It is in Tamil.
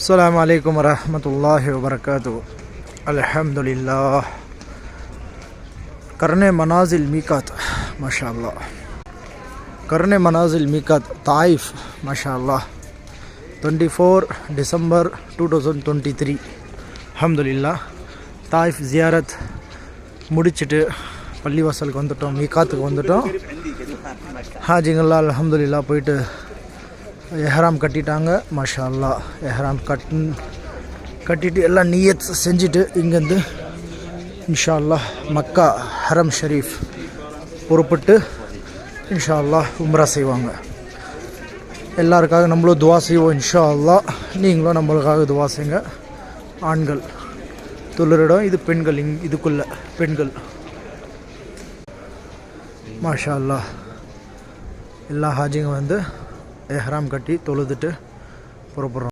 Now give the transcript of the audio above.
السلام عليكم ورحمة الله وبركاته. الحمد لله. करने मनाजिल मीकात माशाअल्लाह. करने मनाजिल मीकात ताइफ माशाअल्लाह. 24 December 2023 அல்ஹம்துலில்லாஹ். தாயிஃப் ஜியாரத் முடிச்சுட்டு பள்ளிவாசலுக்கு வந்துட்டோம், மீகாத்துக்கு வந்துட்டோம். ஹாஜிங்கெல்லாம் அல்ஹம்துலில்லாஹ் போயிட்டு எஹ்ராம் கட்டிட்டாங்க மாஷாஅல்லாஹ். எஹ்ராம் கட்டிட்டு எல்லாம் நியத் செஞ்சுட்டு இங்கேருந்து இன்ஷா அல்லாஹ் மக்கா ஹரம் ஷரீஃப் புறப்பட்டு இன்ஷா அல்லாஹ் உம்ரா செய்வாங்க. எல்லாருக்காக நம்மளும் துவா செய்வோம் இன்ஷா அல்லாஹ். நீங்களும் நம்மளுக்காக துவா செய்யுங்க. ஆண்கள் தொழுறிடம், இது பெண்கள், இதுக்குள்ள பெண்கள் மாஷா அல்லாஹ். எல்லா ஹாஜிங்க வந்து எஹ்ராம் கட்டி தொழுதுட்டு புறப்படுறோம்.